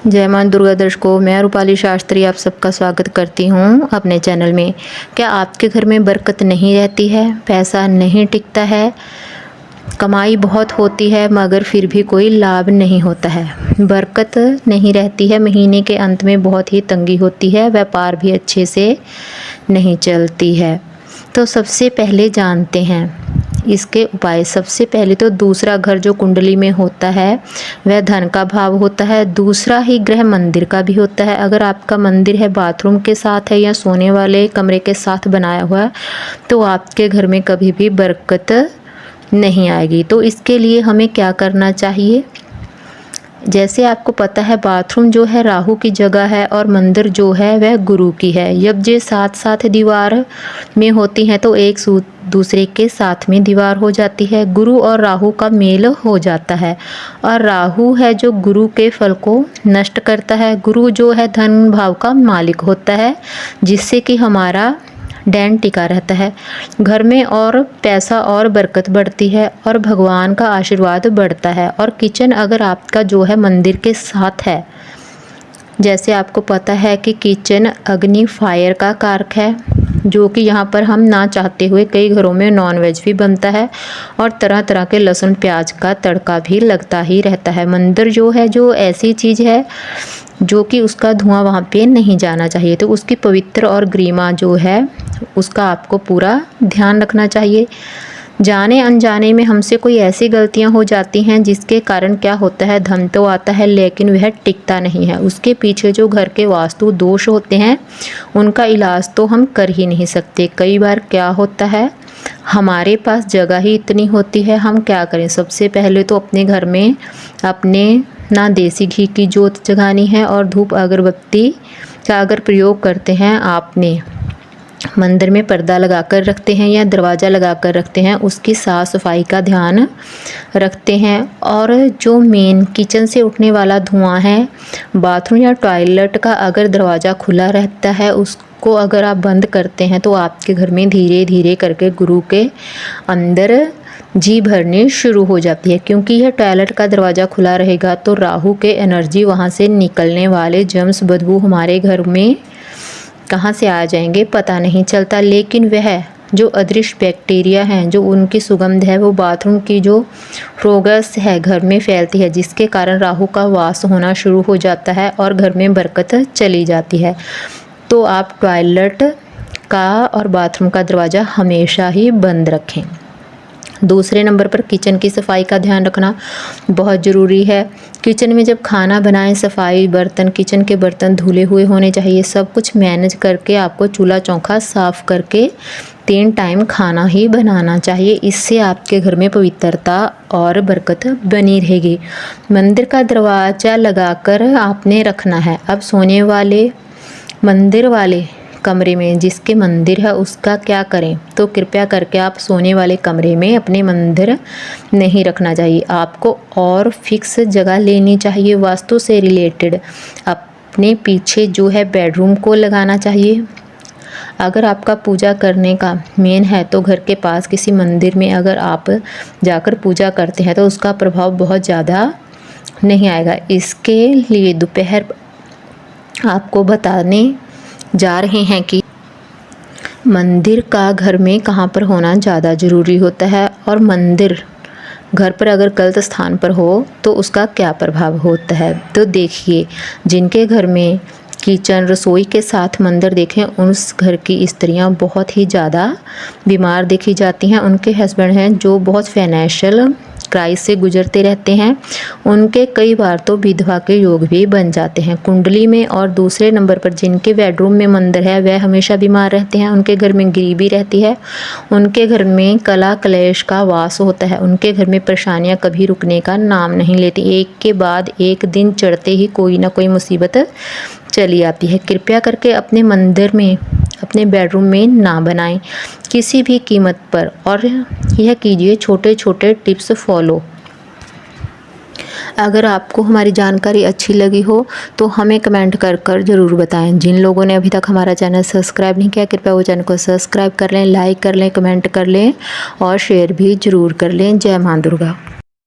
जय मां दुर्गा दर्शकों, मैं रूपाली शास्त्री आप सबका स्वागत करती हूँ अपने चैनल में। क्या आपके घर में बरकत नहीं रहती है, पैसा नहीं टिकता है, कमाई बहुत होती है मगर फिर भी कोई लाभ नहीं होता है, बरकत नहीं रहती है, महीने के अंत में बहुत ही तंगी होती है, व्यापार भी अच्छे से नहीं चलती है? तो सबसे पहले जानते हैं इसके उपाय। सबसे पहले तो दूसरा घर जो कुंडली में होता है वह धन का भाव होता है। दूसरा ही ग्रह मंदिर का भी होता है। अगर आपका मंदिर है बाथरूम के साथ है या सोने वाले कमरे के साथ बनाया हुआ है तो आपके घर में कभी भी बरकत नहीं आएगी। तो इसके लिए हमें क्या करना चाहिए? जैसे आपको पता है बाथरूम जो है राहु की जगह है और मंदिर जो है वह गुरु की है। जब ये साथ साथ दीवार में होती हैं तो एक दूसरे के साथ में दीवार हो जाती है। गुरु और राहु का मेल हो जाता है और राहु है जो गुरु के फल को नष्ट करता है। गुरु जो है धन भाव का मालिक होता है जिससे कि हमारा डैन टिका रहता है घर में और पैसा और बरकत बढ़ती है और भगवान का आशीर्वाद बढ़ता है। और किचन अगर आपका जो है मंदिर के साथ है, जैसे आपको पता है कि किचन अग्नि फायर का कारक है, जो कि यहाँ पर हम ना चाहते हुए कई घरों में नॉनवेज भी बनता है और तरह तरह के लहसुन प्याज का तड़का भी लगता ही रहता है। मंदिर जो है जो ऐसी चीज़ है जो कि उसका धुआं वहाँ पे नहीं जाना चाहिए, तो उसकी पवित्र और गरिमा जो है उसका आपको पूरा ध्यान रखना चाहिए। जाने अनजाने में हमसे कोई ऐसी गलतियां हो जाती हैं जिसके कारण क्या होता है, धन तो आता है लेकिन वह टिकता नहीं है। उसके पीछे जो घर के वास्तु दोष होते हैं उनका इलाज तो हम कर ही नहीं सकते। कई बार क्या होता है, हमारे पास जगह ही इतनी होती है, हम क्या करें? सबसे पहले तो अपने घर में अपने ना देसी घी की जोत जगानी है और धूप अगरबत्ती का अगर प्रयोग करते हैं, आपने मंदिर में पर्दा लगाकर रखते हैं या दरवाज़ा लगाकर रखते हैं, उसकी साफ़ सफाई का ध्यान रखते हैं। और जो मेन किचन से उठने वाला धुआं है, बाथरूम या टॉयलेट का अगर दरवाज़ा खुला रहता है उसको अगर आप बंद करते हैं तो आपके घर में धीरे धीरे करके गुरु के अंदर जी भरनी शुरू हो जाती है। क्योंकि यह टॉयलेट का दरवाज़ा खुला रहेगा तो राहु के एनर्जी वहाँ से निकलने वाले जम्स बदबू हमारे घर में कहाँ से आ जाएंगे पता नहीं चलता, लेकिन वह जो अदृश्य बैक्टीरिया हैं जो उनकी सुगंध है वो बाथरूम की जो रोगस है घर में फैलती है, जिसके कारण राहु का वास होना शुरू हो जाता है और घर में बरकत चली जाती है। तो आप टॉयलेट का और बाथरूम का दरवाज़ा हमेशा ही बंद रखें। दूसरे नंबर पर किचन की सफाई का ध्यान रखना बहुत ज़रूरी है। किचन में जब खाना बनाएं, सफाई बर्तन, किचन के बर्तन धुले हुए होने चाहिए। सब कुछ मैनेज करके आपको चूल्हा चौका साफ़ करके 3 टाइम खाना ही बनाना चाहिए। इससे आपके घर में पवित्रता और बरकत बनी रहेगी। मंदिर का दरवाज़ा लगाकर आपने रखना है। अब सोने वाले मंदिर वाले कमरे में जिसके मंदिर है उसका क्या करें, तो कृपया करके आप सोने वाले कमरे में अपने मंदिर नहीं रखना चाहिए। आपको और फिक्स जगह लेनी चाहिए। वास्तु से रिलेटेड अपने पीछे जो है बेडरूम को लगाना चाहिए। अगर आपका पूजा करने का मेन है तो घर के पास किसी मंदिर में अगर आप जाकर पूजा करते हैं तो उसका प्रभाव बहुत ज़्यादा नहीं आएगा। इसके लिए दोपहर आपको बताने जा रहे हैं कि मंदिर का घर में कहाँ पर होना ज़्यादा ज़रूरी होता है और मंदिर घर पर अगर गलत स्थान पर हो तो उसका क्या प्रभाव होता है। तो देखिए, जिनके घर में किचन रसोई के साथ मंदिर देखें उस घर की स्त्रियां बहुत ही ज़्यादा बीमार देखी जाती हैं। उनके हस्बैंड हैं जो बहुत फाइनेंशियल क्राइस से गुजरते रहते हैं, उनके कई बार तो विधवा के योग भी बन जाते हैं कुंडली में। और दूसरे नंबर पर जिनके बेडरूम में मंदिर है वह हमेशा बीमार रहते हैं, उनके घर में गरीबी रहती है, उनके घर में कला कलेश का वास होता है, उनके घर में परेशानियां कभी रुकने का नाम नहीं लेती, एक के बाद एक दिन चढ़ते ही कोई ना कोई मुसीबत चली आती है। कृपया करके अपने मंदिर में अपने बेडरूम में ना बनाएं किसी भी कीमत पर, और यह कीजिए छोटे छोटे टिप्स फॉलो। अगर आपको हमारी जानकारी अच्छी लगी हो तो हमें कमेंट कर ज़रूर बताएं। जिन लोगों ने अभी तक हमारा चैनल सब्सक्राइब नहीं किया कृपया वो चैनल को सब्सक्राइब कर लें, लाइक कर लें, कमेंट कर लें और शेयर भी ज़रूर कर लें। जय मां दुर्गा।